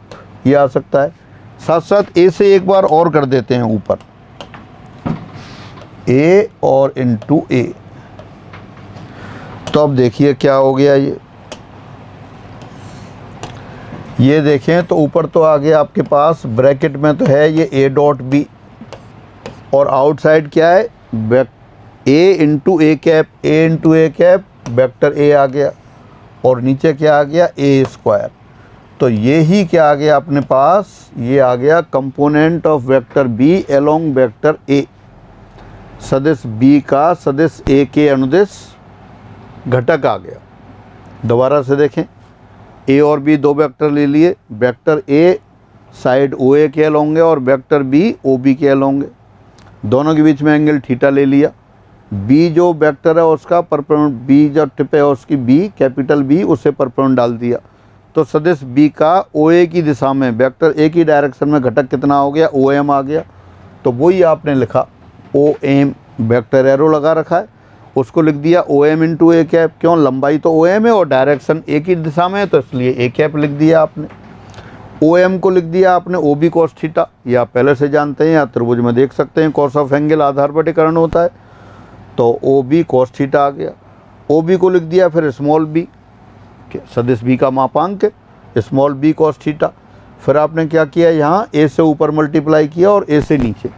ये आ सकता है। साथ साथ ए से एक बार और कर देते हैं ऊपर, ए और इंटू ए, तो अब देखिए क्या हो गया, ये देखें तो ऊपर तो आ गया आपके पास, ब्रैकेट में तो है ये ए डॉट बी, और आउटसाइड क्या है, A into A cap, A into A cap, vector A आ गया, और नीचे क्या आ गया, ए स्क्वायर। तो ये ही क्या आ गया अपने पास, ये आ गया component of vector B along vector A, सदिश बी का सदिश ए के अनुदिश घटक आ गया। दोबारा से देखें, ए और बी दो वेक्टर ले लिए, वेक्टर ए साइड ओ ए के एलोंग है और वेक्टर बी ओ बी के एलोंग है, दोनों के बीच में एंगल थीटा ले लिया। बी जो वेक्टर है उसका परपेंडिकुलर, बी जो टिप है उसकी बी कैपिटल बी, उसे परपेंडिकुलर डाल दिया, तो सदिश बी का ओ ए की दिशा में वेक्टर ए की डायरेक्शन में घटक कितना हो गया, ओ एम आ गया। तो वही आपने लिखा ओ एम, वेक्टर एरो लगा रखा है, उसको लिख दिया O M into A cap, क्यों, लंबाई तो ओ एम है और डायरेक्शन ए की दिशा में है, तो इसलिए ए कैप लिख दिया आपने। ओ एम को लिख दिया आपने ओ बी कॉस थीटा, ये आप पहले से जानते हैं, या त्रिभुज में देख सकते हैं, कॉस ऑफ एंगल आधार पटीकरण होता है, तो ओ बी कॉस थीटा आ गया। ओ बी को लिख दिया फिर स्मॉल बी, सदिश बी का मापांक स्मॉल बी कॉस थीटा। फिर आपने क्या किया, यहाँ ए से ऊपर मल्टीप्लाई किया और ए से नीचे,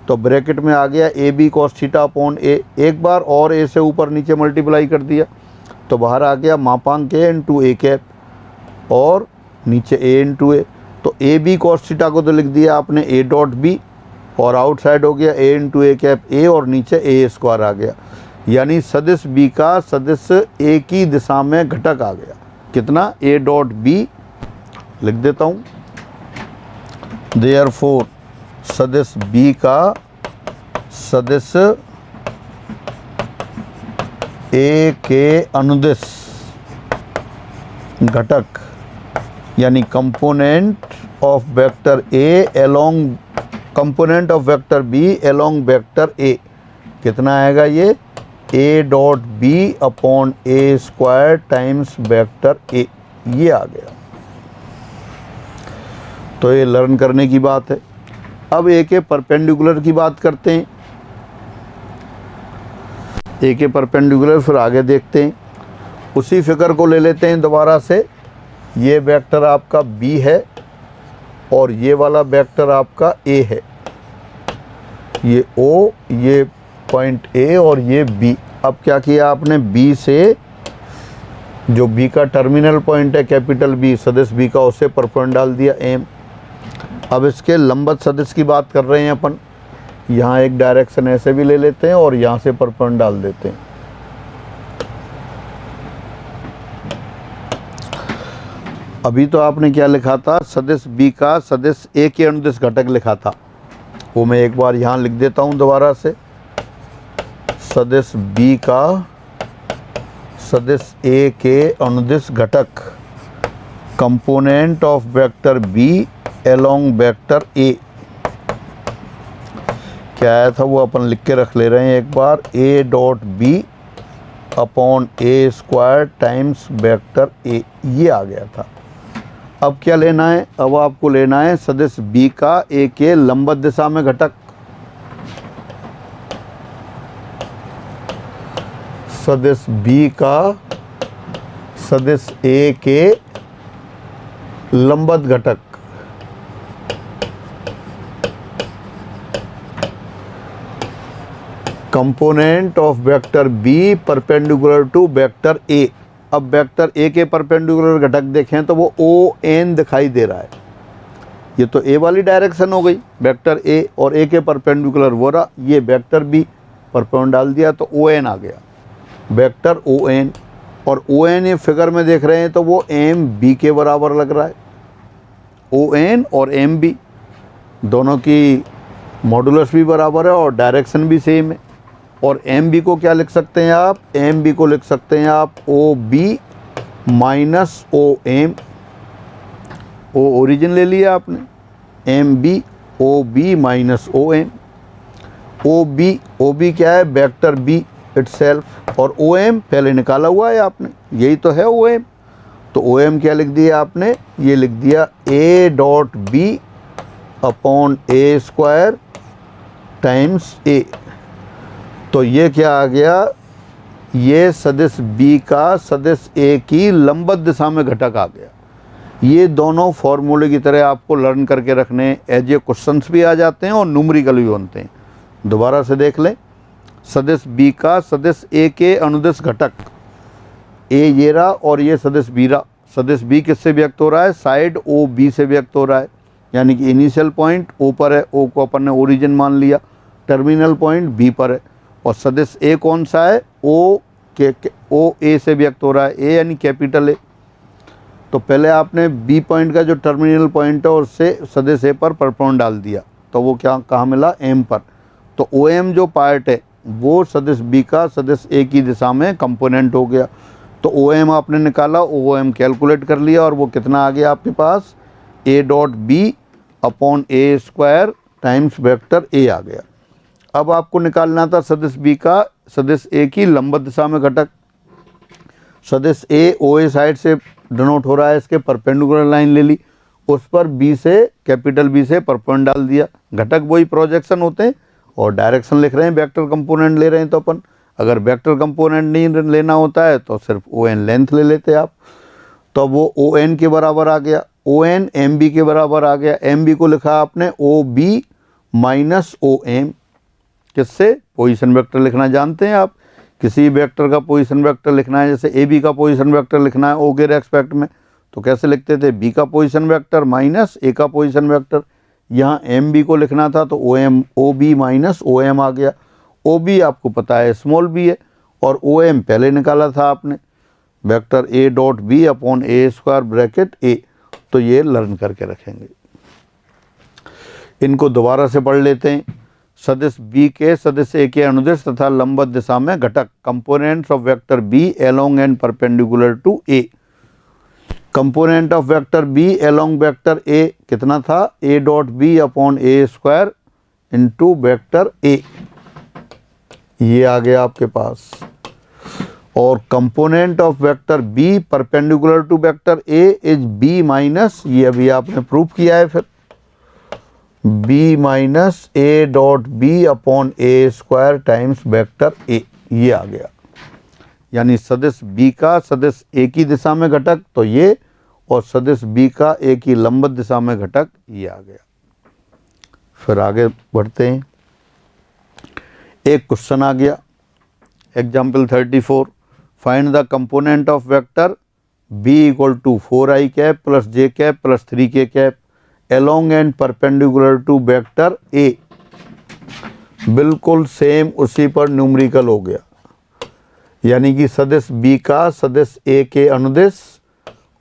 तो ब्रैकेट में आ गया A B cos theta upon A, एक बार और ए से ऊपर नीचे मल्टीप्लाई कर दिया, तो बाहर आ गया मापांक ए इंटू ए कैप और नीचे ए इंटू ए, तो ए बी कॉस थीटा को तो लिख दिया आपने ए डॉट बी, और आउटसाइड हो गया ए इंटू ए कैप ए, और नीचे ए स्क्वायर आ गया, यानी सदिश बी का सदिश ए की दिशा में घटक आ गया, कितना, ए डॉट बी लिख देता हूँ, देयरफॉर सदिश बी का सदिश ए के अनुदिश घटक, यानी component of vector A along component of vector B along vector A, कितना आएगा ये, A dot B upon A square times vector A, ये आ गया। तो ये लर्न करने की बात है। अब ए के परपेंडिकुलर की बात करते हैं, ए के परपेंडिकुलर फिर आगे देखते हैं, उसी फिगर को ले लेते हैं दोबारा से। ये वेक्टर आपका बी है और ये वाला वेक्टर आपका ए है, ये ओ, ये पॉइंट ए और ये बी। अब क्या किया आपने, बी से जो बी का टर्मिनल पॉइंट है कैपिटल बी, सदिश बी का, उसे परपेंडिकुलर डाल दिया एम। अब इसके लंबवत सदिश की बात कर रहे हैं अपन, यहाँ एक डायरेक्शन ऐसे भी ले लेते हैं और यहाँ से परपेंडिकुलर डाल देते हैं। अभी तो आपने क्या लिखा था, सदिश बी का सदिश ए के अनुदिश घटक लिखा था, वो मैं एक बार यहाँ लिख देता हूँ दोबारा से। सदिश बी का सदिश ए के अनुदिश घटक, component of vector B along vector A, क्या आया था वो अपन लिख के रख ले रहे हैं एक बार, A dot B upon A square times vector A, ये आ गया था। अब क्या लेना है, अब आपको लेना है सदिश बी का ए के लंबवत दिशा में घटक, सदिश बी का सदिश ए के लंबवत घटक, component of vector B perpendicular to vector A. अब वेक्टर ए के परपेंडिकुलर घटक देखें तो वो ओ एन दिखाई दे रहा है, ये तो ए वाली डायरेक्शन हो गई, वेक्टर ए और ए के परपेंडिकुलर वो रहा, ये वेक्टर बी पर पॉइंट डाल दिया तो ओ एन आ गया, वेक्टर ओ एन। और ओ एन ये फिगर में देख रहे हैं तो वो एम बी के बराबर लग रहा है। ओ एन और एम बी दोनों की मॉडुलस भी बराबर है और डायरेक्शन भी सेम है। और एम बी को क्या लिख सकते हैं आप, एम बी को लिख सकते हैं आप O B minus O M. O origin ले लिया आपने, M B O B minus O M. O B क्या है, वेक्टर बी इटसेल्फ, और ओ एम पहले निकाला हुआ है आपने, यही तो है ओ एम। तो ओ एम क्या लिख दिया आपने, ये लिख दिया A dot B upon A square times A. तो ये क्या आ गया, ये सदिश बी का सदिश ए की लंबवत दिशा में घटक आ गया। ये दोनों फॉर्मूले की तरह आपको लर्न करके रखने, एज ए क्वेश्चंस भी आ जाते हैं और न्यूमेरिकल भी बनते हैं। दोबारा से देख लें, सदिश बी का सदिश ए के अनुदिश घटक, ए ये रहा और ये सदिश बी रहा। सदिश बी किससे व्यक्त हो रहा है, साइड ओ बी से व्यक्त हो रहा है, यानी कि इनिशियल पॉइंट ओ पर है, ओ को अपन ने ओरिजिन मान लिया, टर्मिनल पॉइंट बी पर है। और सदिश ए कौन सा है, ओ ए से व्यक्त हो रहा है, ए यानी कैपिटल ए। तो पहले आपने बी पॉइंट का जो टर्मिनल पॉइंट है उससे सदिश ए पर परपेंडिकुलर डाल दिया, तो वो क्या कहाँ मिला, एम पर। तो ओ एम जो पार्ट है वो सदिश बी का सदिश ए की दिशा में कंपोनेंट हो गया। तो ओ एम आपने निकाला, ओ एम कैलकुलेट कर लिया और वो कितना आ गया आपके पास, A dot B upon A square times vector A आ गया। अब आपको निकालना था सदिश बी का सदिश ए की लंबवत दिशा में घटक। सदिश ए ओ ए साइड से डिनोट हो रहा है, इसके परपेंडिकुलर लाइन ले ली, उस पर बी से कैपिटल बी से परपेंडिकुलर डाल दिया। घटक वही प्रोजेक्शन होते हैं और डायरेक्शन लिख रहे हैं, वेक्टर कंपोनेंट ले रहे हैं। तो अपन अगर वेक्टर कंपोनेंट नहीं लेना होता है तो सिर्फ ओ एन लेंथ ले लेते आप, तो वो ओ एन के बराबर आ गया, ओ एन एम बी के बराबर आ गया। एम बी को लिखा आपने O B minus O M, किससे, पोजीशन वेक्टर लिखना जानते हैं आप, किसी वेक्टर का पोजीशन वेक्टर लिखना है, जैसे ए बी का पोजीशन वेक्टर लिखना है ओ के रेस्पेक्ट में, तो कैसे लिखते थे, बी का पोजीशन वेक्टर माइनस ए का पोजीशन वेक्टर। यहाँ एम बी को लिखना था तो O B minus O M आ गया। ओ बी आपको पता है स्मॉल बी है, और ओ एम पहले निकाला था आपने, vector A dot B upon A square bracket A. तो ये लर्न करके रखेंगे। इनको दोबारा से पढ़ लेते हैं। सदिश बी के सदिश ए के अनुदिश तथा लंबवत दिशा में घटक, components of vector B along and perpendicular to A. Component of vector B along vector A कितना था, A dot B upon A square into vector A, ये आ गया आपके पास। और component of vector B perpendicular to vector A is B minus, ये अभी आपने प्रूफ किया है, फिर B minus A dot B upon A square times vector A, ये आ गया। यानी सदिश बी का सदिश ए की दिशा में घटक तो ये, और सदिश बी का ए की लंबवत दिशा में घटक ये आ गया। फिर आगे बढ़ते हैं। एक क्वेश्चन आ गया, example 34, find the component of vector B equal to 4i cap plus J cap plus 3k cap along and perpendicular to vector A. बिल्कुल सेम उसी पर न्यूमेरिकल हो गया, यानी कि सदिश बी का सदिश ए के अनुदिश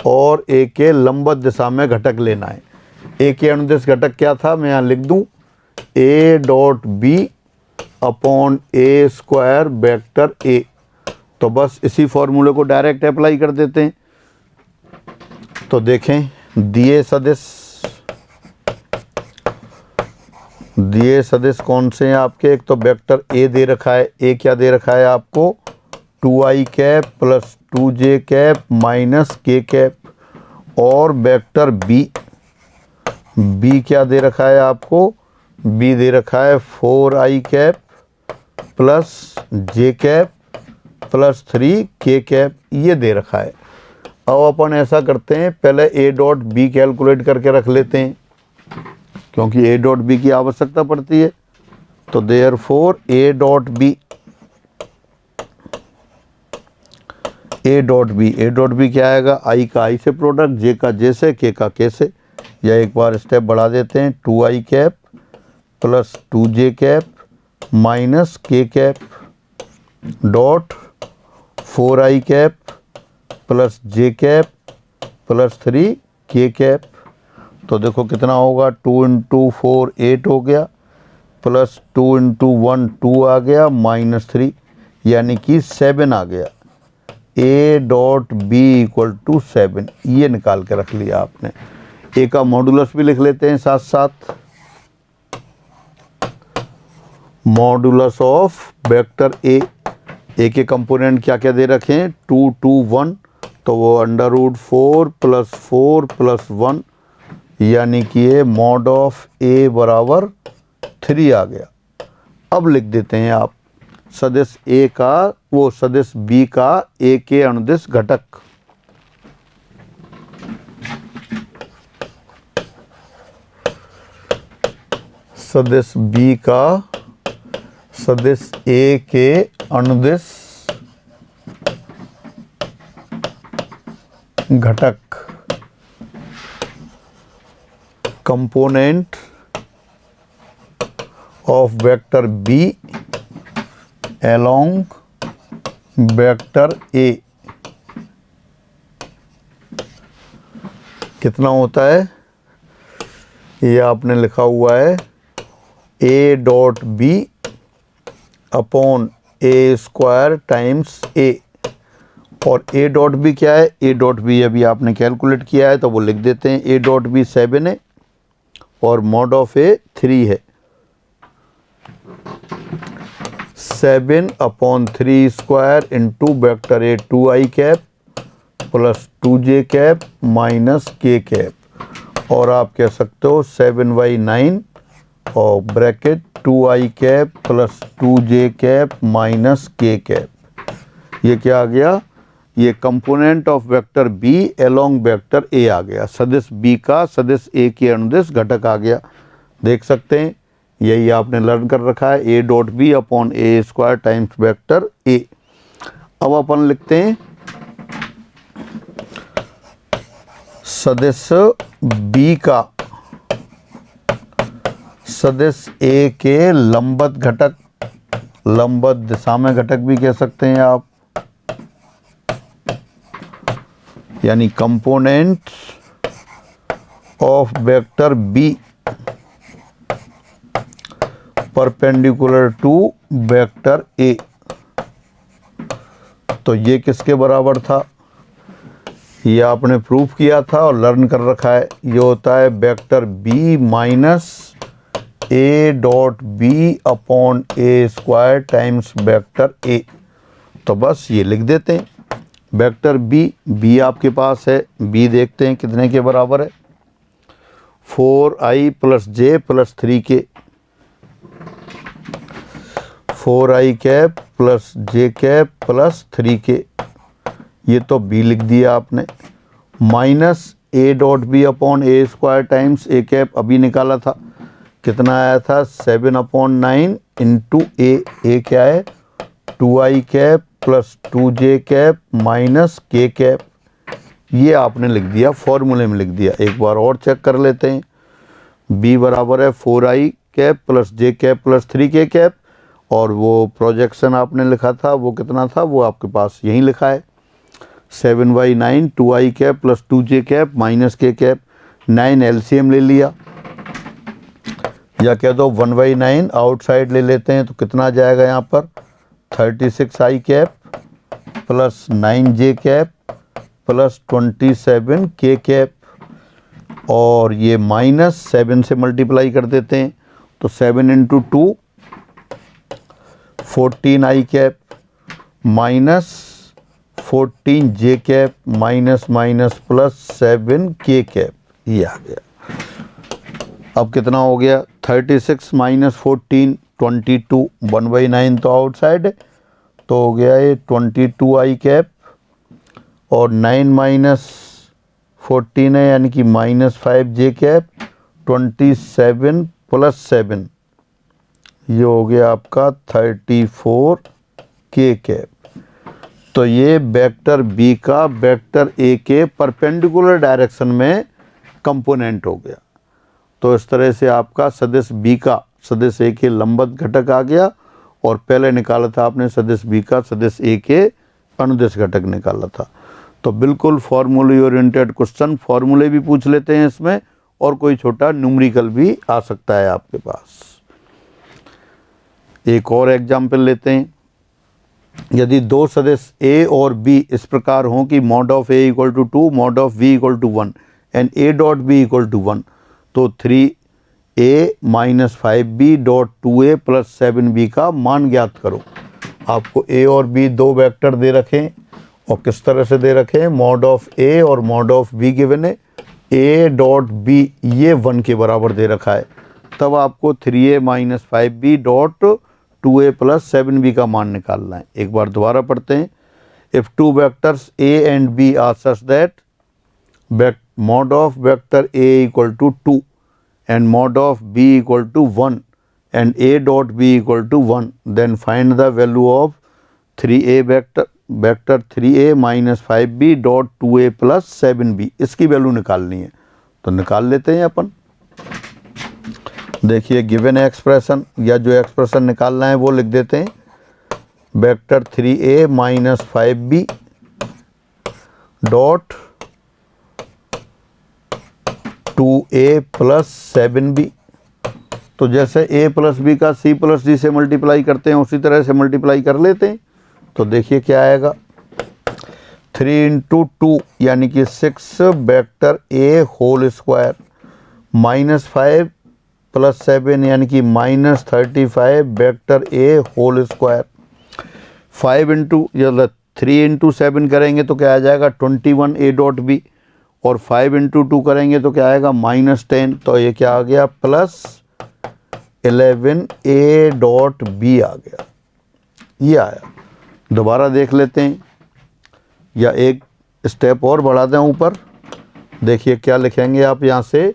और ए के लंबवत दिशा में घटक लेना है। ए के अनुदिश घटक क्या था, मैं यहाँ लिख दूँ, A dot B upon A square vector A. तो बस इसी फॉर्मूले को डायरेक्ट अप्लाई कर देते हैं। तो देखें, दिए सदिश कौन से हैं आपके, एक तो वेक्टर ए दे रखा है, ए क्या दे रखा है आपको, 2i cap plus 2j cap minus k cap, और वेक्टर बी क्या दे रखा है आपको, बी दे रखा है 4i cap plus j cap plus 3k cap, ये दे रखा है। अब अपन ऐसा करते हैं, पहले ए डॉट बी कैलकुलेट करके रख लेते हैं, क्योंकि ए डॉट बी की आवश्यकता पड़ती है। तो देयरफॉर ए डॉट बी क्या आएगा, आई का आई से प्रोडक्ट, जे का जे से, के का के से। या एक बार स्टेप बढ़ा देते हैं, 2i cap plus 2j cap minus k cap dot 4i cap plus j cap plus 3k cap. तो देखो कितना होगा, 2 इंटू 4 8 हो गया, प्लस 2 इंटू 1 2 आ गया, माइनस 3 यानी कि 7 आ गया। A dot B equal to 7, ये निकाल के रख लिया आपने। ए का मॉडुलस भी लिख लेते हैं साथ साथ, मॉडुलस ऑफ वेक्टर ए। ए के कंपोनेंट क्या क्या दे रखे हैं, 2 2 1, तो वो अंडर रूट 4 प्लस 4 प्लस 1 यानी कि ये मॉड ऑफ ए बराबर 3 आ गया। अब लिख देते हैं आप सदिश ए का, वो सदिश बी का ए के अनुदिश घटक। सदिश बी का सदिश ए के अनुदिश घटक, component of vector B along vector A कितना होता है, ये आपने लिखा हुआ है A dot B upon A square times A. और ए डॉट बी क्या है, ए डॉट बी अभी आपने कैलकुलेट किया है तो वो लिख देते हैं। ए डॉट बी 7 है और मॉड ऑफ ए 3 है। 7 upon 3 square into vector A 2i cap plus 2j cap minus k cap, और आप कह सकते हो 7/9 और bracket 2i cap plus 2j cap minus k cap. ये क्या आ गया, ये component of vector B along vector A आ गया। सदिश बी का सदिश ए के अनुदिश घटक आ गया। देख सकते हैं यही आपने लर्न कर रखा है, A dot B upon A square times vector A. अब अपन लिखते हैं सदिश बी का सदिश ए के लंबवत घटक, लंबवत दिशा में घटक भी कह सकते हैं आप, यानी component of vector B perpendicular to vector A. तो ये किसके बराबर था, ये आपने प्रूफ किया था और लर्न कर रखा है। ये होता है vector B minus A dot B upon A square times vector A. तो बस ये लिख देते हैं वेक्टर बी आपके पास है, बी देखते हैं कितने के बराबर है, 4i plus J plus 3k, 4i cap plus J cap plus 3k, ये तो बी लिख दिया आपने। Minus A dot B upon A square times A cap अभी निकाला था, कितना आया था 7/9 इंटू ए क्या है 2i cap plus 2j cap minus k cap, ये आपने लिख दिया, फॉर्मूले में लिख दिया। एक बार और चेक कर लेते हैं, b बराबर है 4i cap plus j cap plus 3k cap, और वो प्रोजेक्शन आपने लिखा था वो कितना था, वो आपके पास यहीं लिखा है 7/9 2i cap plus 2j cap minus k cap. 9 LCM ले लिया, या कह दो 1/9 आउटसाइड ले लेते हैं तो कितना आ जाएगा यहाँ पर 36i cap plus 9j cap plus 27k cap, और ये माइनस 7 से मल्टीप्लाई कर देते हैं तो 7 into 2 14i cap minus 14j cap minus minus plus 7k cap, ये आ गया। अब कितना हो गया 36 माइनस 14 22, 1/9 तो आउटसाइड है तो हो गया ये 22i कैप, और 9 माइनस 14 है यानी कि माइनस 5j कैप, 27 प्लस 7 ये हो गया आपका 34k कैप। तो ये वेक्टर बी का वेक्टर ए के परपेंडिकुलर डायरेक्शन में कंपोनेंट हो गया। तो इस तरह से आपका सदिश बी का सदिश ए के लंबवत घटक आ गया, और पहले निकाला था आपने सदिश बी का सदिश ए के अनुदिश घटक निकाला था। तो बिल्कुल फॉर्मूले ओरिएंटेड क्वेश्चन, फॉर्मूले भी पूछ लेते हैं इसमें, और कोई छोटा न्यूमेरिकल भी आ सकता है आपके पास। एक और एग्जाम्पल लेते हैं। यदि दो सदिश ए और बी इस प्रकार हों कि mod of A equal to 2, mod of B equal to 1 and A dot B equal to 1, तो 3a minus 5b dot 2a plus 7b का मान ज्ञात करो। आपको a और b दो वेक्टर दे रखें, और किस तरह से दे रखे हैं, मॉड ऑफ a और मॉड ऑफ b गिवन है, a डॉट b ये 1 के बराबर दे रखा है। तब आपको 3a minus 5b dot 2a plus 7b का मान निकालना है। एक बार दोबारा पढ़ते हैं। If two vectors a and b are such that mod of vector a equal to 2 and mod of b equal to 1 and a dot b equal to 1, then find the value of 3a vector 3a minus 5b dot 2a plus 7b। इसकी value निकालनी है, तो निकाल लेते हैं अपन। देखिए given expression, या जो एक्सप्रेशन निकालना है वो लिख देते हैं। Vector 3a minus 5b dot 2a plus 7b। तो जैसे a प्लस बी का c प्लस डी से मल्टीप्लाई करते हैं उसी तरह से मल्टीप्लाई कर लेते हैं। तो देखिए क्या आएगा, 3 इंटू 2 यानी कि 6 vector a whole square minus 5 plus 7 यानी कि minus 35 vector a whole square. 5 into 3 into 7 करेंगे तो क्या आ जाएगा 21 a डॉट b, और 5 इंटू 2 करेंगे तो क्या आएगा माइनस 10। तो ये क्या आ गया प्लस 11 a डॉट b आ गया, ये आया। दोबारा देख लेते हैं, या एक स्टेप और बढ़ा दें ऊपर। देखिए क्या लिखेंगे आप यहाँ से,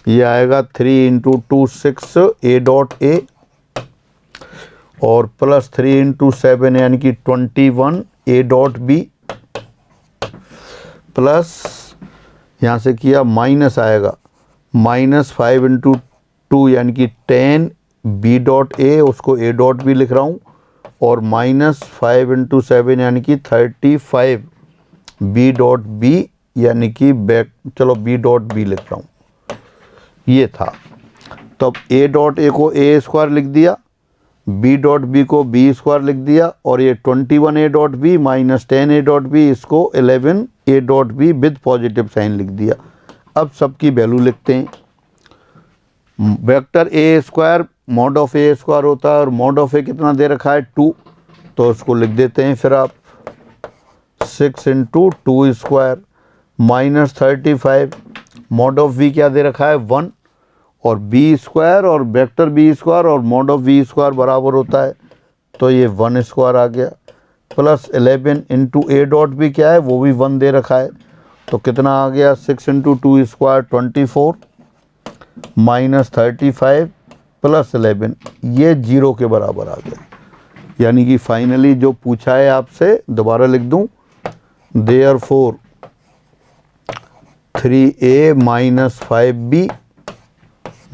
ये आएगा 3 इंटू 2 6 a डॉट a, और प्लस 3 इंटू 7 यानी कि 21 a डॉट b, प्लस यहाँ से किया माइनस आएगा माइनस 5 इंटू 2 यानी कि 10 b डॉट a, उसको a डॉट b लिख रहा हूँ, और माइनस 5 इंटू 7 यानी कि 35 b डॉट b यानी कि चलो b डॉट b लिख रहा हूँ, ये था। तो अब a डॉट a को a स्क्वायर लिख दिया, b डॉट b को b स्क्वायर लिख दिया, और ये 21 a dot b minus 10 a dot b, इसको 11 a dot b with positive sign लिख दिया। अब सबकी वैल्यू लिखते हैं। Vector a square mod of a square होता है, और मॉड ऑफ a कितना दे रखा है 2, तो उसको लिख देते हैं फिर आप 6 into 2 square minus 35, mod of v क्या दे रखा है 1, और b स्क्वायर और वेक्टर b स्क्वायर और मॉड ऑफ v स्क्वायर बराबर होता है, तो ये 1 स्क्वायर आ गया, plus 11 into a dot b क्या है वो भी 1 दे रखा है, तो कितना आ गया 6 इंटू 2 स्क्वायर 24 माइनस 35 प्लस 11, ये 0 के बराबर आ गया। यानी कि फाइनली जो पूछा है आपसे, दोबारा लिख दूं, therefore 3a minus 5b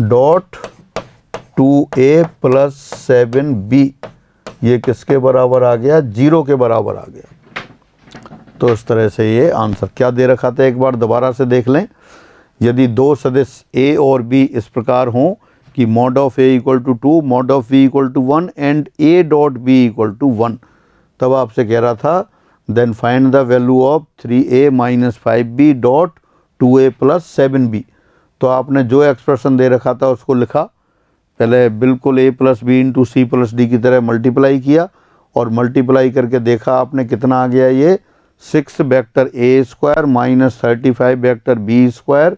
dot 2a plus 7b, ये किसके बराबर आ गया 0 के बराबर आ गया। तो इस तरह से ये आंसर क्या दे रखा था एक बार दोबारा से देख लें। यदि दो सदिश a और b इस प्रकार हों कि mod of a equal to 2, mod of b equal to 1 and a dot b equal to 1, तब आपसे कह रहा था then find the value of 3a minus 5b dot 2a plus 7b। तो आपने जो एक्सप्रेशन दे रखा था उसको लिखा, पहले बिल्कुल a plus B into C plus D की तरह मल्टीप्लाई किया, और मल्टीप्लाई करके देखा आपने कितना आ गया, ये 6 vector a square minus 35 vector b square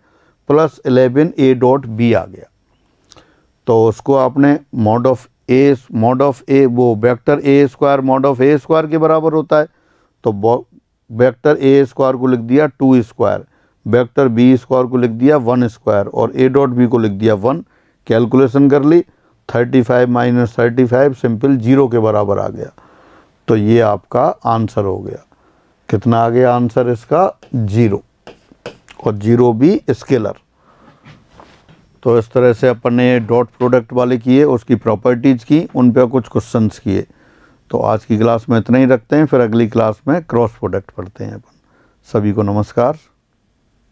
plus 11 a dot b आ गया। तो उसको आपने मॉड ऑफ a वो vector a square mod of a square के बराबर होता है, तो वेक्टर a स्क्वायर को लिख दिया 2 स्क्वायर, वेक्टर b स्क्वायर को लिख दिया 1 स्क्वायर, और a डॉट b को लिख दिया 1। कैलकुलेशन कर ली, 35 माइनस 35 सिंपल 0 के बराबर आ गया। तो ये आपका आंसर हो गया। कितना आ गया आंसर इसका 0, और 0 भी स्केलर। तो इस तरह से अपन ने डॉट प्रोडक्ट वाले किए, उसकी प्रॉपर्टीज़ की, उन पे कुछ क्वेश्चंस किए। तो आज की क्लास में इतना ही रखते हैं, फिर अगली क्लास में क्रॉस प्रोडक्ट पढ़ते हैं अपन। सभी को नमस्कार।